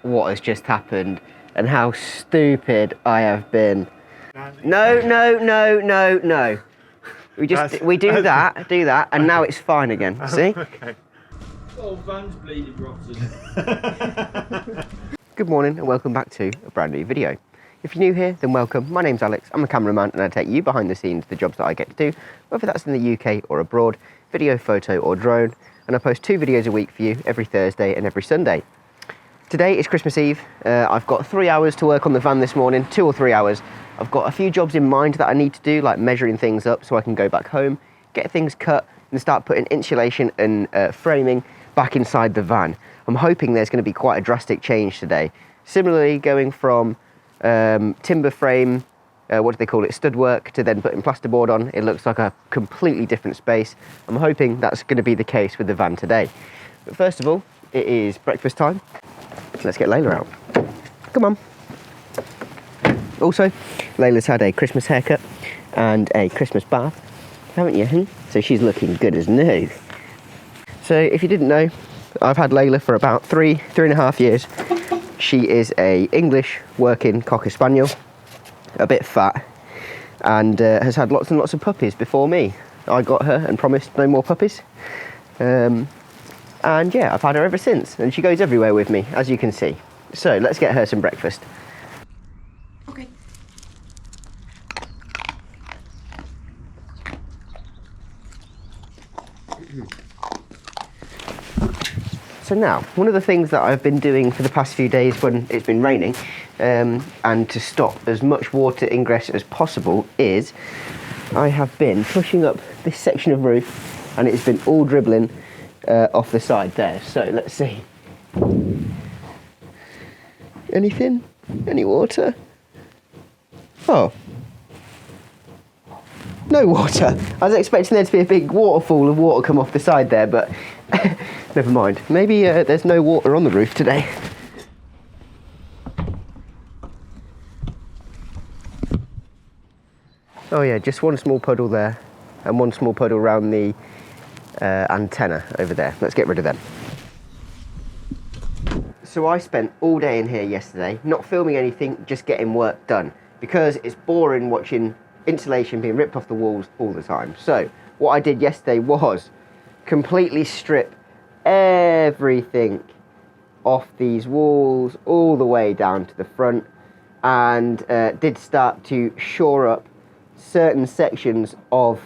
what has just happened and how stupid I have been. No. We do that, and now it's fine again. See? Okay. Oh, van's bleeding rotten. Good morning and welcome back to a brand new video. If you're new here, then welcome. My name's Alex, I'm a cameraman and I take you behind the scenes, the jobs that I get to do, whether that's in the UK or abroad, video, photo or drone, and I post 2 videos a week for you every Thursday and every Sunday. Today is Christmas Eve. I've got 3 hours to work on the van this morning, 2 or 3 hours. I've got a few jobs in mind that I need to do, like measuring things up so I can go back home, get things cut and start putting insulation and framing back inside the van. I'm hoping there's going to be quite a drastic change today. Similarly, going from timber frame, what do they call it, stud work, to then putting plasterboard on, it looks like a completely different space. I'm hoping that's going to be the case with the van today. But first of all, it is breakfast time. Let's get Layla out. Come on. Also, Layla's had a Christmas haircut and a Christmas bath, haven't you? So she's looking good as new. So if you didn't know, I've had Layla for about three and a half years. She is a English working Cocker Spaniel, a bit fat, and has had lots and lots of puppies before me. I got her and promised no more puppies. And yeah, I've had her ever since, and she goes everywhere with me, as you can see. So let's get her some breakfast. Okay. So now, one of the things that I've been doing for the past few days when it's been raining, and to stop as much water ingress as possible, is I have been pushing up this section of roof, and it's been all dribbling off the side there. So let's see. Anything? Any water? Oh. No water. I was expecting there to be a big waterfall of water come off the side there, but never mind. Maybe there's no water on the roof today. Oh yeah, just one small puddle there and one small puddle around the antenna over there. Let's get rid of them. So I spent all day in here yesterday, not filming anything, just getting work done, because it's boring watching insulation being ripped off the walls all the time. So what I did yesterday was completely strip everything off these walls all the way down to the front, and did start to shore up certain sections of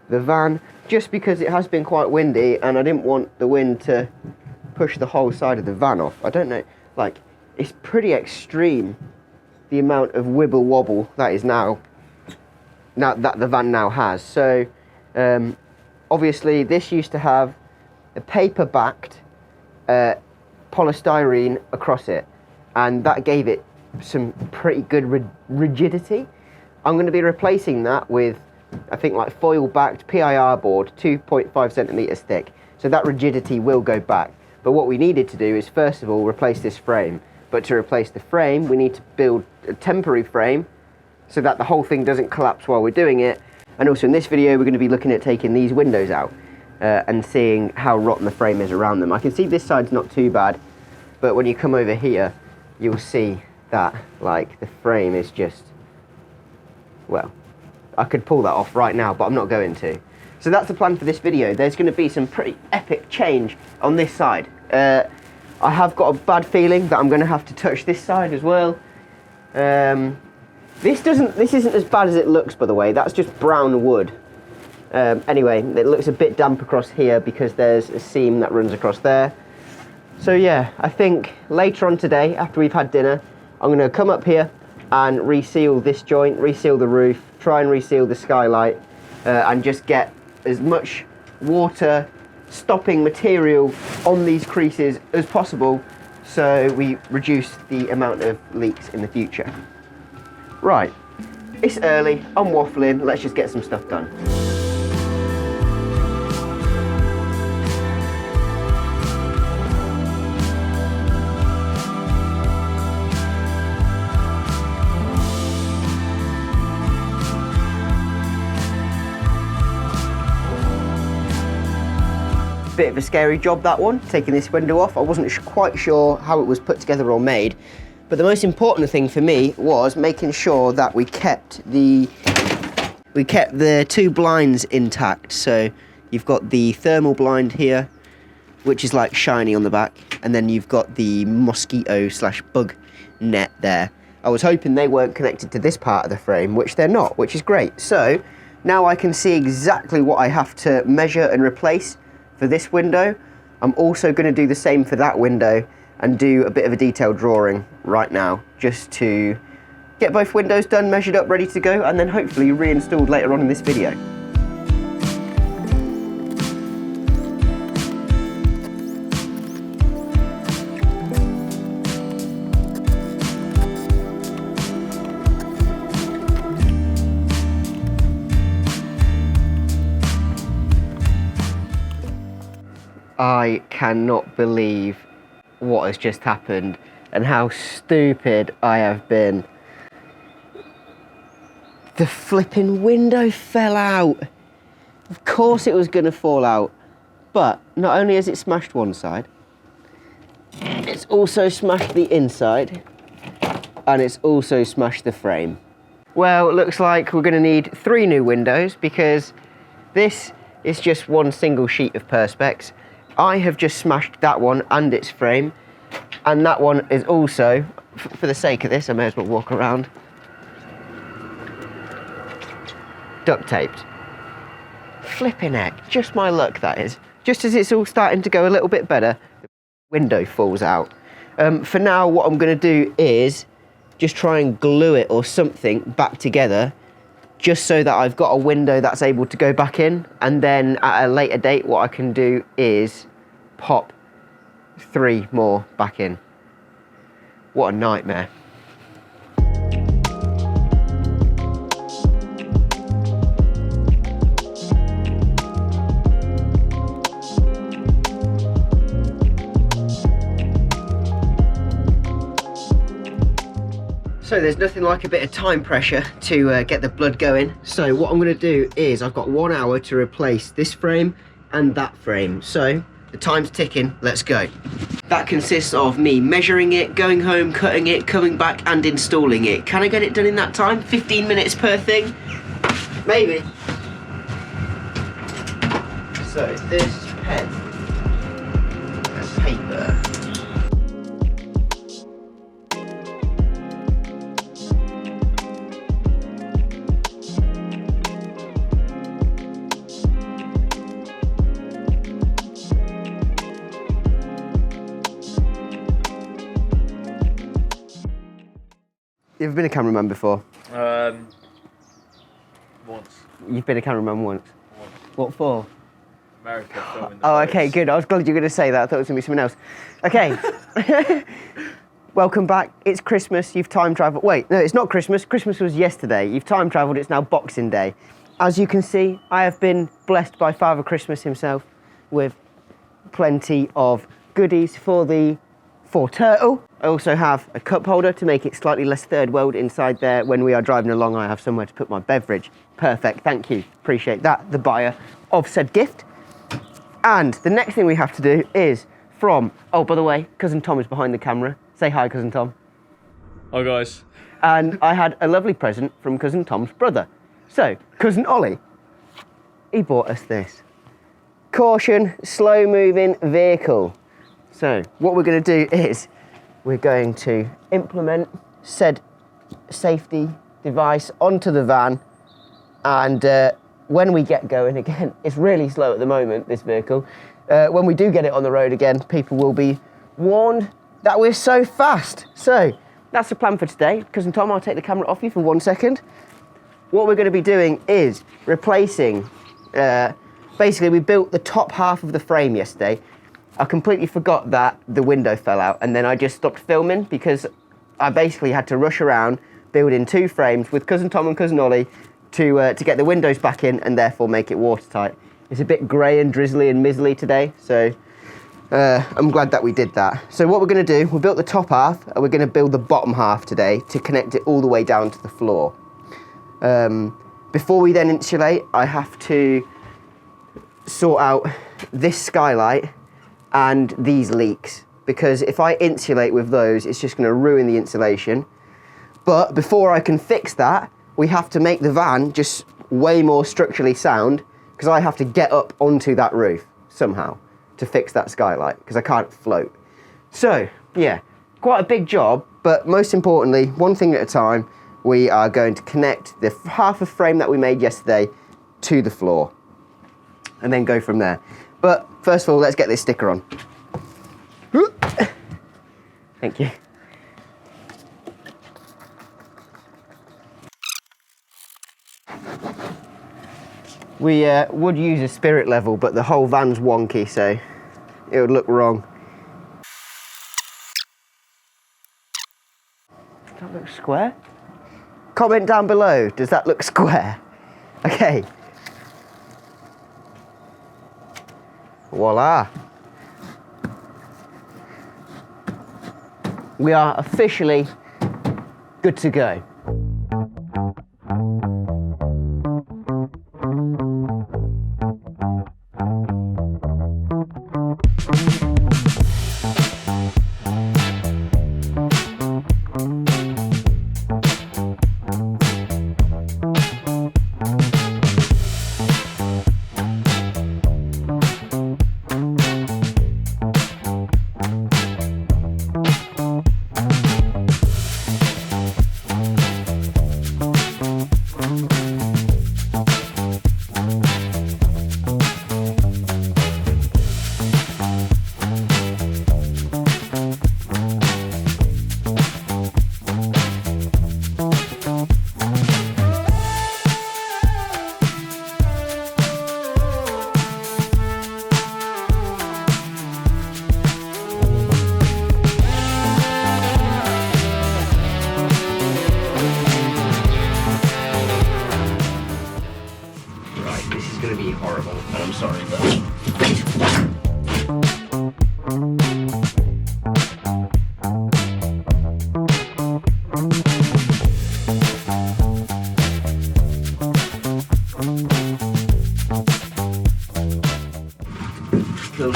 the van, just because it has been quite windy and I didn't want the wind to push the whole side of the van off. I don't know, like, it's pretty extreme the amount of wibble wobble that is now that the van now has. So obviously this used to have a paper backed polystyrene across it, and that gave it some pretty good rigidity. I'm going to be replacing that with, I think, like foil backed PIR board, 2.5 centimeters thick, so that rigidity will go back. But what we needed to do is first of all replace this frame, but to replace the frame we need to build a temporary frame so that the whole thing doesn't collapse while we're doing it. And also in this video we're going to be looking at taking these windows out and seeing how rotten the frame is around them. I can see this side's not too bad, but when you come over here you'll see that, like, the frame is just, well, I could pull that off right now, but I'm not going to. So that's the plan for this video. There's going to be some pretty epic change on this side. I have got a bad feeling that I'm going to have to touch this side as well. This isn't as bad as it looks, by the way. That's just brown wood. Anyway, it looks a bit damp across here because there's a seam that runs across there. So yeah, I think later on today, after we've had dinner, I'm going to come up here and reseal this joint, reseal the roof, try and reseal the skylight, and just get as much water stopping material on these creases as possible so we reduce the amount of leaks in the future. Right, it's early, I'm waffling, let's just get some stuff done. bit of a scary job, that one, taking this window off. I wasn't quite sure how it was put together or made, but the most important thing for me was making sure that we kept the two blinds intact. So you've got the thermal blind here, which is like shiny on the back, and then you've got the mosquito/bug net there. I was hoping they weren't connected to this part of the frame, which they're not, which is great. So now I can see exactly what I have to measure and replace for this window. I'm also going to do the same for that window and do a bit of a detailed drawing right now, just to get both windows done, measured up, ready to go, and then hopefully reinstalled later on in this video. I cannot believe what has just happened and how stupid I have been. The flipping window fell out. Of course it was going to fall out, but not only has it smashed one side, it's also smashed the inside, and it's also smashed the frame. Well, it looks like we're going to need 3 new windows, because this is just one single sheet of perspex. I have just smashed that one and its frame, and that one is also, for the sake of this, I may as well walk around, duct taped. Flipping heck, just my luck that is. Just as it's all starting to go a little bit better, the window falls out. For now, what I'm going to do is just try and glue it or something back together, just so that I've got a window that's able to go back in, and then at a later date what I can do is pop 3 more back in. What a nightmare. So there's nothing like a bit of time pressure to get the blood going. So what I'm going to do is, I've got 1 hour to replace this frame and that frame. So the time's ticking, let's go. That consists of me measuring it, going home, cutting it, coming back and installing it. Can I get it done in that time? 15 minutes per thing? Maybe. So this pen and paper. You ever been a cameraman before? Once. You've been a cameraman once? Once. What for? America filming the Oh, boats. okay, good. I was glad you were going to say that. I thought it was going to be something else. Okay. Welcome back. It's Christmas. You've time travelled. Wait, no, it's not Christmas. Christmas was yesterday. You've time travelled. It's now Boxing Day. As you can see, I have been blessed by Father Christmas himself with plenty of goodies for the turtle. I also have a cup holder to make it slightly less third world inside there. When we are driving along, I have somewhere to put my beverage. Perfect, thank you. Appreciate that, the buyer of said gift. And the next thing we have to do is from, oh, by the way, Cousin Tom is behind the camera. Say hi, Cousin Tom. Hi guys. And I had a lovely present from Cousin Tom's brother. So, Cousin Ollie, he bought us this. Caution, slow moving vehicle. So, what we're going to do is, we're going to implement said safety device onto the van, and when we get going again, it's really slow at the moment, this vehicle. When we do get it on the road again, people will be warned that we're so fast. So that's the plan for today. Cousin Tom, I'll take the camera off you for 1 second. What we're going to be doing is replacing, basically we built the top half of the frame yesterday. I completely forgot that the window fell out, and then I just stopped filming because I basically had to rush around building 2 frames with Cousin Tom and Cousin Ollie to get the windows back in and therefore make it watertight. It's a bit grey and drizzly and mizzly today, so I'm glad that we did that. So what we're going to do, we built the top half and we're going to build the bottom half today to connect it all the way down to the floor. Before we then insulate, I have to sort out this skylight and these leaks, because if I insulate with those, it's just going to ruin the insulation. But before I can fix that, we have to make the van just way more structurally sound, because I have to get up onto that roof somehow to fix that skylight, because I can't float. So, yeah, quite a big job, but most importantly, one thing at a time, we are going to connect the half a frame that we made yesterday to the floor, and then go from there. But first of all, let's get this sticker on. Thank you. We would use a spirit level, but the whole van's wonky, so it would look wrong. Does that look square? Comment down below, does that look square? Okay. Voila. We are officially good to go. Horrible, and I'm sorry, but cool.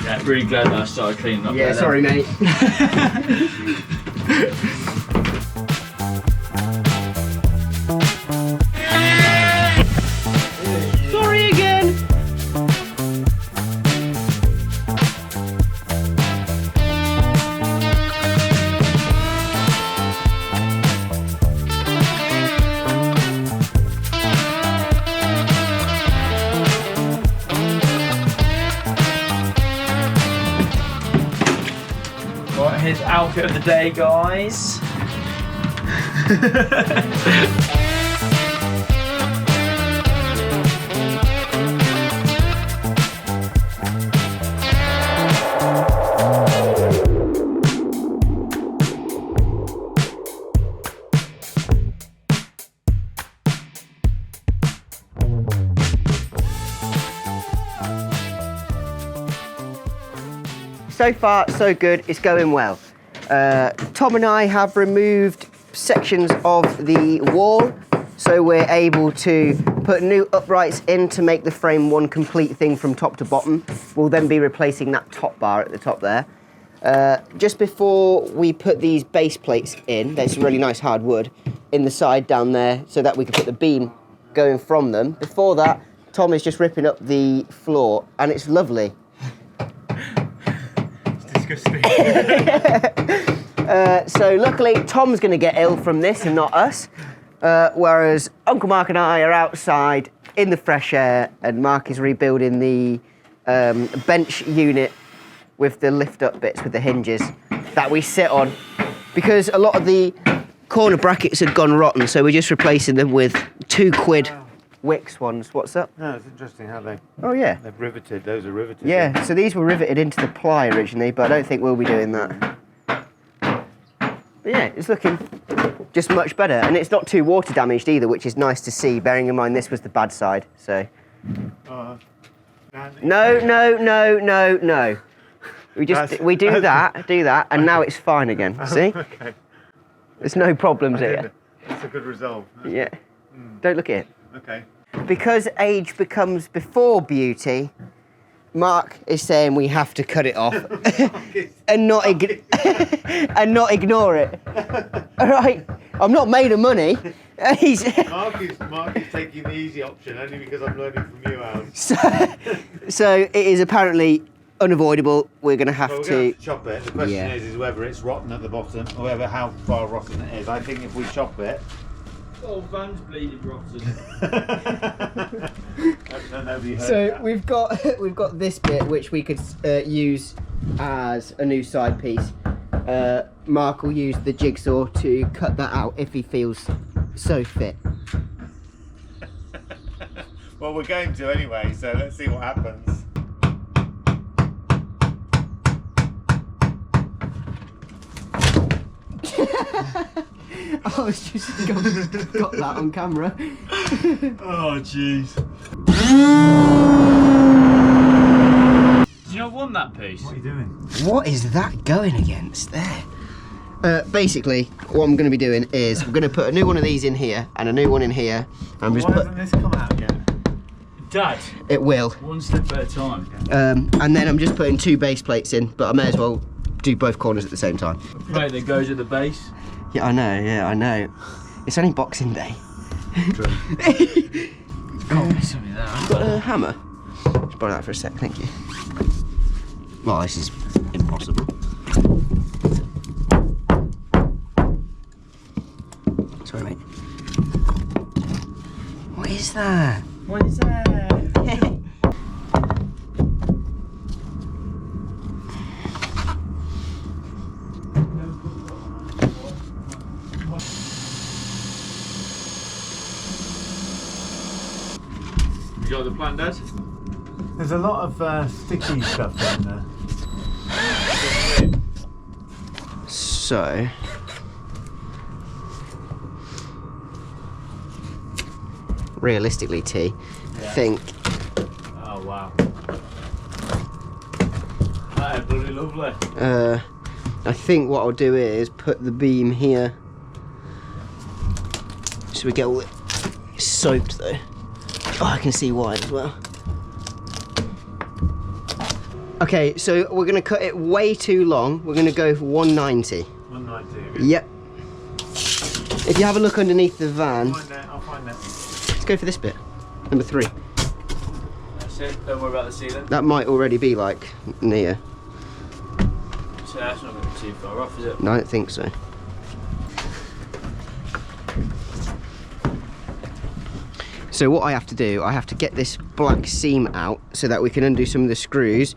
Yeah, really glad that I started cleaning up. Yeah, sorry, mate. His outfit of the day, guys. So far, so good. It's going well. Tom and I have removed sections of the wall, so we're able to put new uprights in to make the frame one complete thing from top to bottom. We'll then be replacing that top bar at the top there. Just before we put these base plates in, there's some really nice hard wood in the side down there so that we can put the beam going from them. Before that, Tom is just ripping up the floor, and it's lovely. So luckily Tom's going to get ill from this and not us, whereas Uncle Mark and I are outside in the fresh air, and Mark is rebuilding the bench unit with the lift up bits with the hinges that we sit on, because a lot of the corner brackets had gone rotten, so we're just replacing them with £2 Wix ones. What's up? No, it's interesting how they... Oh, yeah. They've riveted, those are riveted. Yeah, so these were riveted into the ply originally, but I don't think we'll be doing that. But yeah, it's looking just much better, and it's not too water damaged either, which is nice to see, bearing in mind this was the bad side, so... No. We do that, and now it's fine again, see? Okay. There's no problems here. It's a good resolve. Yeah. Don't look at it. Okay. Because age becomes before beauty, Mark is saying we have to cut it off and not and not ignore it. All right, I'm not made of money. Mark is taking the easy option only because I'm learning from you, Al. So it is apparently unavoidable. We're going to have Well, we're to going to chop it. The question Yeah. is whether it's rotten at the bottom or whether how far rotten it is. I think if we chop it, Oh, Van's bleeding rotten. nobody heard So that. we've got this bit which we could use as a new side piece. Mark will use the jigsaw to cut that out if he feels so fit. Well, we're going to anyway, so let's see what happens. I was just got that on camera. Oh, jeez. Do you not want that piece? What are you doing? What is that going against there? Basically, what I'm going to be doing is we're going to put a new one of these in here and a new one in here. I'm just Why hasn't this come out yet? Dad, It will. one step at a time. And then I'm just putting 2 base plates in, but I may as well do both corners at the same time. A plate that goes at the base. Yeah, I know. It's only Boxing Day. Got me some of that. Got a hammer? Just borrow that for a sec, thank you. Well, this is impossible. Sorry, mate. What is that? What is that? You got the plan, Dad? There's a lot of sticky stuff in there. So, realistically, T, I think Oh wow. That is bloody lovely. I think what I'll do is put the beam here, so we get all it soaked though. Oh, I can see why as well. Okay, so we're gonna cut it way too long. We're gonna go for 190. 190. Yep. If you have a look underneath the van, I'll find that. let's go for this bit, number 3. That's it. Don't worry about the ceiling. That might already be like near. So that's not going to be too far off, is it? No, I don't think so. So what I have to do, I have to get this black seam out so that we can undo some of the screws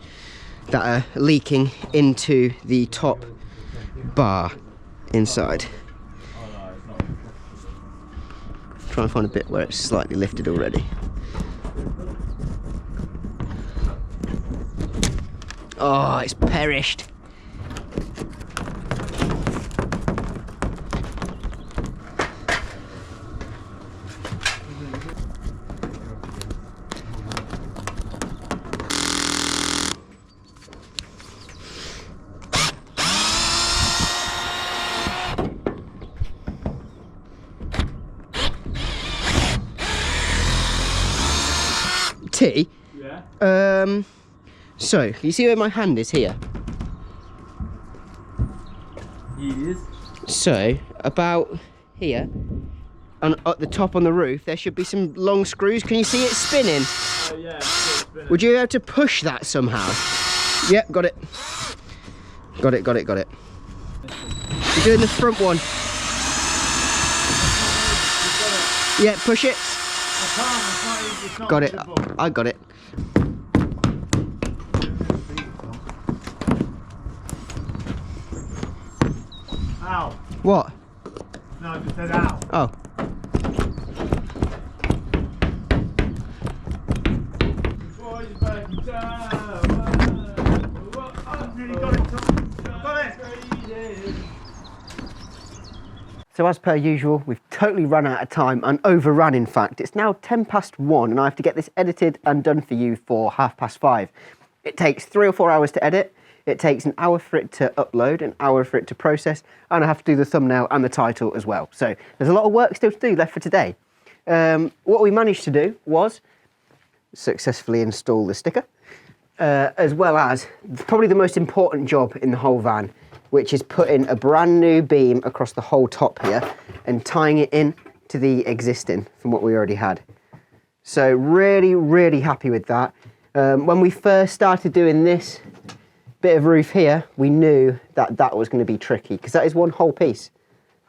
that are leaking into the top bar inside. Try and find a bit where it's slightly lifted already. Oh, it's perished. T. Yeah. So you see where my hand is here? Yes. So about here, and at the top on the roof, there should be some long screws. Can you see it spinning? Oh yeah. It's spinning. Would you be able to push that somehow? Yep, got it. Got it. You're doing the front one. Yeah, push it. Got it. I got it. Ow. What? No, I just said ow. Oh. So as per usual, we've totally run out of time and overrun in fact. It's now 1:10 and I have to get this edited and done for you for 5:30. It takes 3 or 4 hours to edit. It takes an hour for it to upload, an hour for it to process, and I have to do the thumbnail and the title as well. So there's a lot of work still to do left for today. what we managed to do was successfully install the sticker, as well as probably the most important job in the whole van, which is putting a brand new beam across the whole top here and tying it in to the existing from what we already had. So really, really happy with that. When we first started doing this bit of roof here, we knew that that was going to be tricky because that is one whole piece.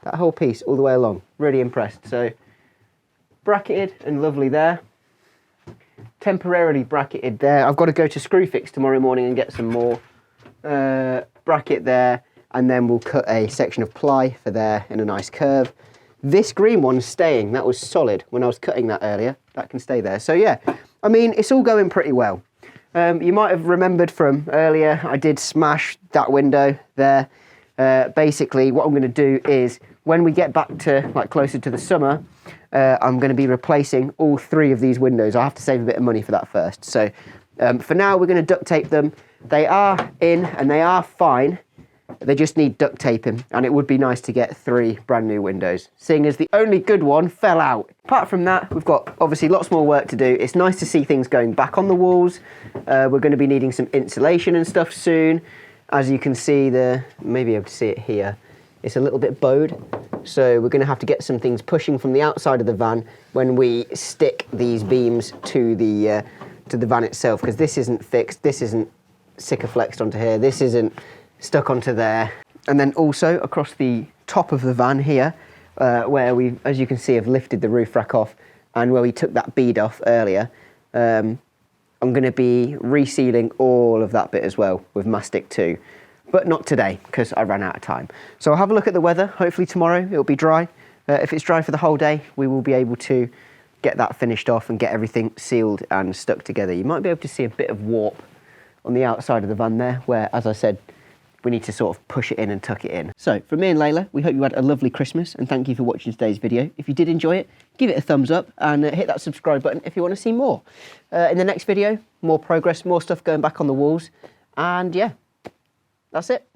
That whole piece all the way along. Really impressed. So bracketed and lovely there. Temporarily bracketed there. I've got to go to Screwfix tomorrow morning and get some more. Bracket there, and then we'll cut a section of ply for there in a nice curve. This green one's staying. That was solid when I was cutting that earlier. That can stay there. So yeah, I mean, it's all going pretty well. You might have remembered from earlier, I did smash that window there. Basically, what I'm going to do is, when we get back to like closer to the summer, I'm going to be replacing all 3 of these windows. I have to save a bit of money for that first. So for now, we're going to duct tape them. They are in and they are fine. They just need duct taping, and it would be nice to get 3 brand new windows, seeing as the only good one fell out. Apart from that, we've got obviously lots more work to do. It's nice to see things going back on the walls. We're going to be needing some insulation and stuff soon. As you can see, maybe able to see it here, it's a little bit bowed. So we're going to have to get some things pushing from the outside of the van when we stick these beams to the van itself, because this isn't fixed, this isn't Sikaflexed onto here, this isn't stuck onto there. And then also across the top of the van here, where we, as you can see, have lifted the roof rack off, and where we took that bead off earlier, I'm going to be resealing all of that bit as well with mastic too, but not today because I ran out of time. So I'll have a look at the weather. Hopefully tomorrow it'll be dry. If it's dry for the whole day, we will be able to get that finished off and get everything sealed and stuck together. You might be able to see a bit of warp on the outside of the van there, where, as I said, we need to sort of push it in and tuck it in. So from me and Layla, we hope you had a lovely Christmas, and thank you for watching today's video. If you did enjoy it, give it a thumbs up and hit that subscribe button if you want to see more. In the next video, more progress, more stuff going back on the walls, and yeah, that's it.